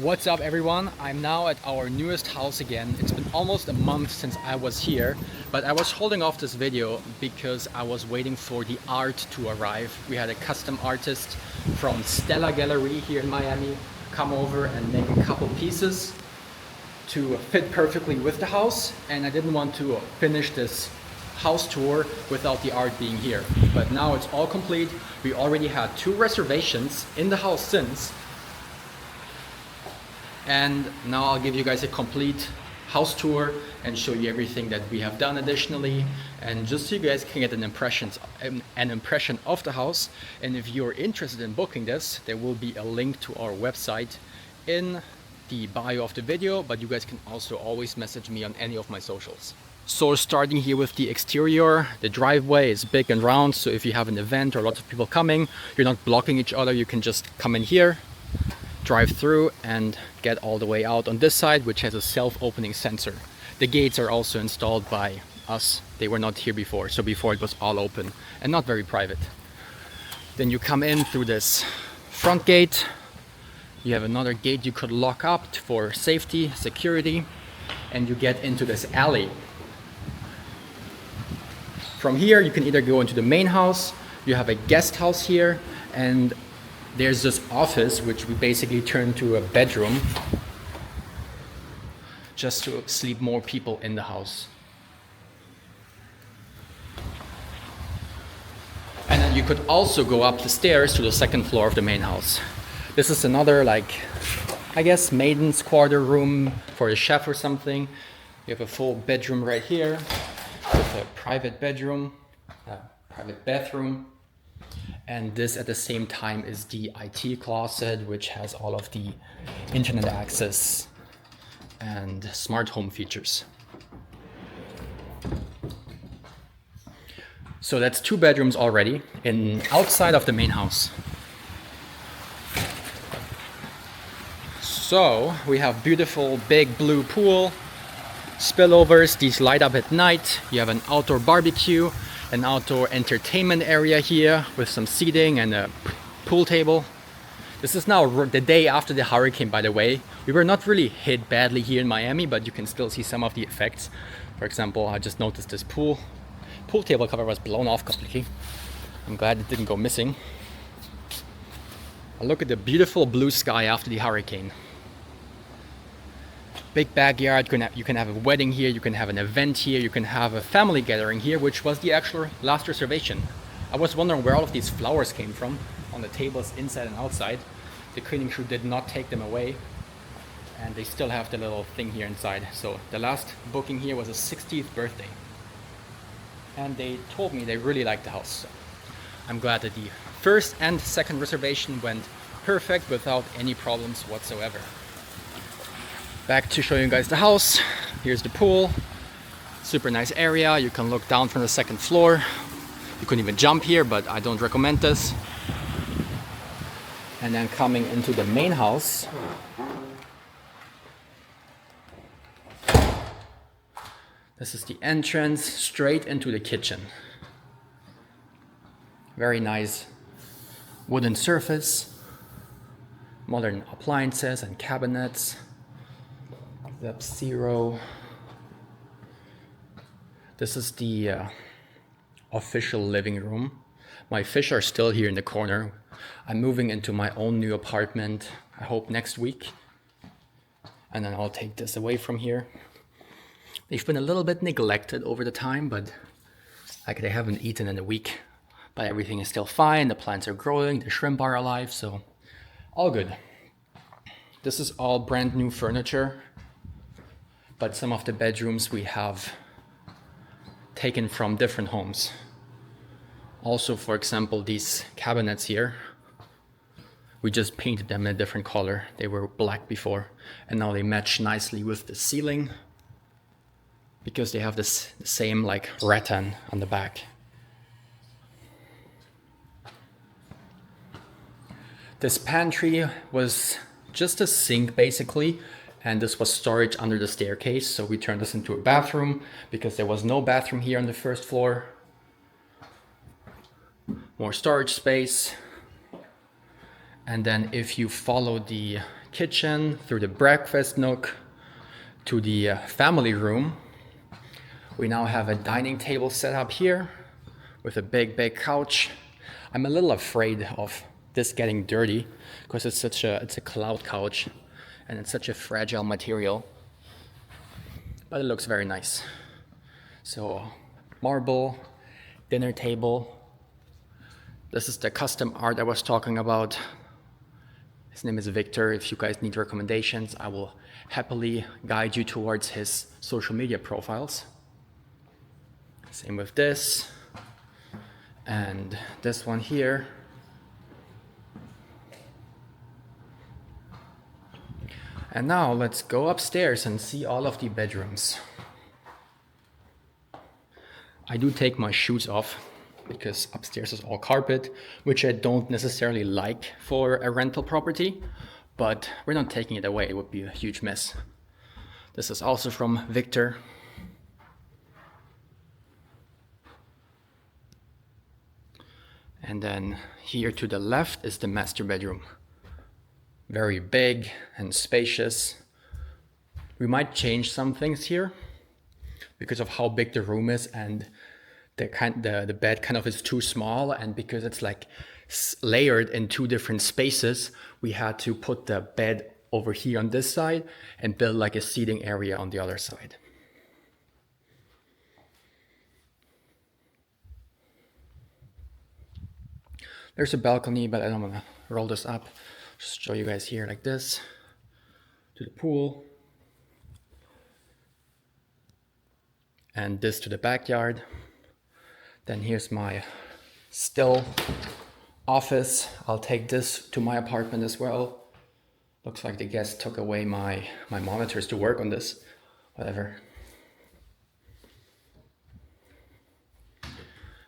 What's up everyone? I'm now at our newest house again. It's been almost a month since I was here, but I was holding off this video because I was waiting for the art to arrive. We had a custom artist from Stella Gallery here in Miami come over and make a couple pieces to fit perfectly with the house, and I didn't want to finish this house tour without the art being here. But now it's all complete. We already had 2 reservations in the house since. And now I'll give you guys a complete house tour and show you everything that we have done additionally, and just so you guys can get an impression of the house. And if you're interested in booking this, there will be a link to our website in the bio of the video, but you guys can also always message me on any of my socials. So starting here with the exterior, the driveway is big and round, so if you have an event or lots of people coming, you're not blocking each other. You can just come in here, drive through and get all the way out on this side, which has a self-opening sensor. The gates are also installed by us. They were not here before, so before it was all open and not very private. Then you come in through this front gate. You have another gate you could lock up for safety, security, and you get into this alley. From here you can either go into the main house, you have a guest house here, and there's this office which we basically turned to a bedroom just to sleep more people in the house. And then you could also go up the stairs to the 2nd floor of the main house. This is another, like, I guess maiden's quarter room for a chef or something. You have a full bedroom right here with a private bedroom, a private bathroom. And this at the same time is the IT closet, which has all of the internet access and smart home features. So that's 2 bedrooms already outside of the main house. So we have beautiful big blue pool, spillovers, these light up at night. You have an outdoor barbecue, an outdoor entertainment area here with some seating and a pool table. This is now the day after the hurricane, by the way. We were not really hit badly here in Miami, but you can still see some of the effects. For example, I just noticed this pool table cover was blown off completely. I'm glad it didn't go missing. And look at the beautiful blue sky after the hurricane. Big backyard, you can have a wedding here, you can have an event here, you can have a family gathering here, which was the actual last reservation. I was wondering where all of these flowers came from on the tables inside and outside. The cleaning crew did not take them away, and they still have the little thing here inside. So the last booking here was a 60th birthday, and they told me they really liked the house. So I'm glad that the 1st and 2nd reservation went perfect without any problems whatsoever. Back to showing you guys the house. Here's the pool. Super nice area. You can look down from the 2nd floor. You couldn't even jump here, but I don't recommend this. And then coming into the main house, this is the entrance straight into the kitchen. Very nice wooden surface, modern appliances and cabinets. Zero. This is the official living room. My fish are still here in the corner. I'm moving into my own new apartment, I hope next week. And then I'll take this away from here. They've been a little bit neglected over the time, but like they haven't eaten in a week. But everything is still fine. The plants are growing, the shrimp are alive, so all good. This is all brand new furniture. But some of the bedrooms we have taken from different homes. Also, for example, these cabinets here, we just painted them in a different color. They were black before, and now they match nicely with the ceiling because they have the same like rattan on the back. This pantry was just a sink basically, and this was storage under the staircase, so we turned this into a bathroom because there was no bathroom here on the 1st floor. More storage space. And then if you follow the kitchen, through the breakfast nook, to the family room. We now have a dining table set up here with a big couch. I'm a little afraid of this getting dirty because it's a cloud couch and it's such a fragile material, but it looks very nice. So marble, dinner table. This is the custom art I was talking about. His name is Victor. If you guys need recommendations, I will happily guide you towards his social media profiles. Same with this. And this one here. And now let's go upstairs and see all of the bedrooms. I do take my shoes off because upstairs is all carpet, which I don't necessarily like for a rental property, but we're not taking it away. It would be a huge mess. This is also from Victor. And then here to the left is the master bedroom. Very big and spacious. We might change some things here because of how big the room is, and the bed kind of is too small, and because it's like layered in two different spaces, we had to put the bed over here on this side and build like a seating area on the other side. There's a balcony, but I don't want to roll this up. Just show you guys here like this to the pool, and this to the backyard. Then here's my still office. I'll take this to my apartment as well. Looks like the guest took away my monitors to work on this. Whatever.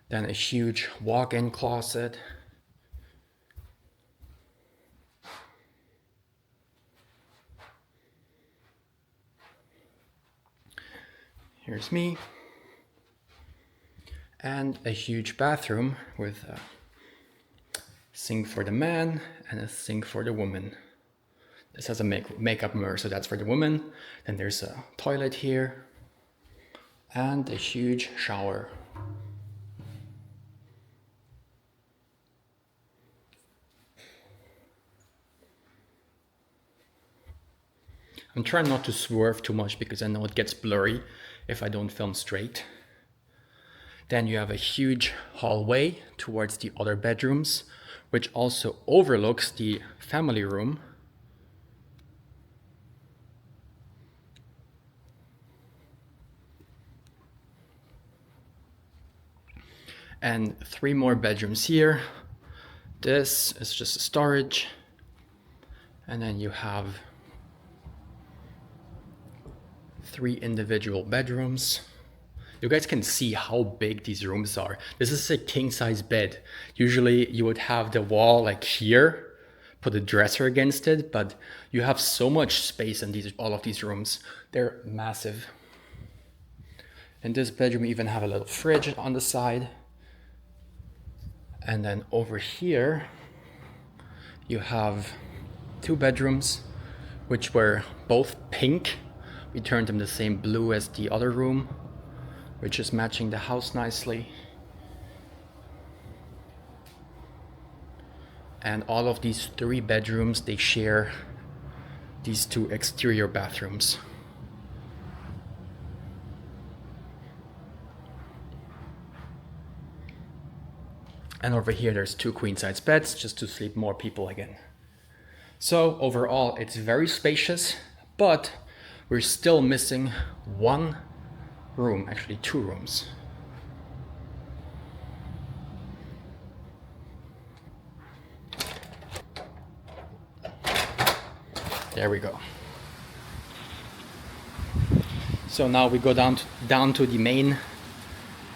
Then a huge walk-in closet. Here's me. And a huge bathroom with a sink for the man and a sink for the woman. This has a makeup mirror, so that's for the woman. Then there's a toilet here and a huge shower. I'm trying not to swerve too much because I know it gets blurry if I don't film straight. Then you have a huge hallway towards the other bedrooms, which also overlooks the family room. And 3 more bedrooms here. This is just storage. And then you have 3 individual bedrooms. You guys can see how big these rooms are. This is a king size bed. Usually you would have the wall like here, put a dresser against it, but you have so much space in all of these rooms. They're massive. In this bedroom, you even have a little fridge on the side. And then over here, you have 2 bedrooms, which were both pink. We turned them the same blue as the other room, which is matching the house nicely. And all of these 3 bedrooms, they share these 2 exterior bathrooms. And over here, there's 2 queen size beds just to sleep more people again. So overall, it's very spacious, but we're still missing 1 room, actually 2 rooms. There we go. So now we go down to the main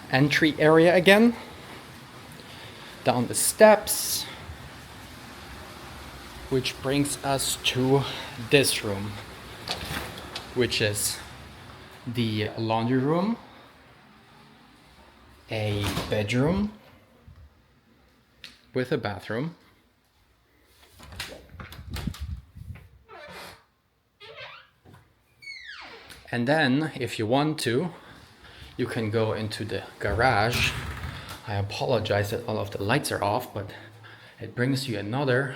entry area again. Down the steps, which brings us to this room, which is the laundry room, a bedroom with a bathroom, And then if you want to, you can go into the garage. I apologize that all of the lights are off, but it brings you another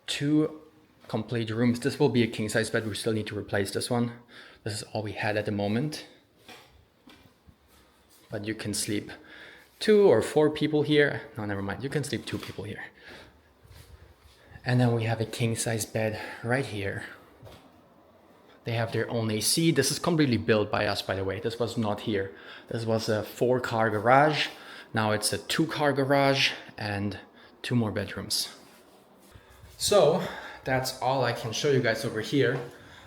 2 complete rooms. This will be a king size bed. We still need to replace this one. This is all we had at the moment. But you can sleep 2 or 4 people here. No, never mind. You can sleep 2 people here. And then we have a king size bed right here. They have their own AC. This is completely built by us, by the way. This was not here. This was a 4-car garage. Now it's a 2-car garage and 2 more bedrooms. So that's all I can show you guys over here.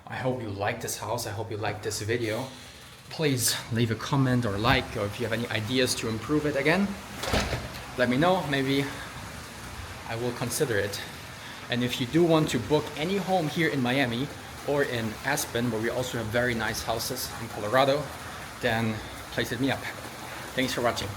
I hope you like this house. I hope you like this video. Please leave a comment or like, or if you have any ideas to improve it again, let me know. Maybe I will consider it. And if you do want to book any home here in Miami or in Aspen, where we also have very nice houses in Colorado, then please hit me up. Thanks for watching.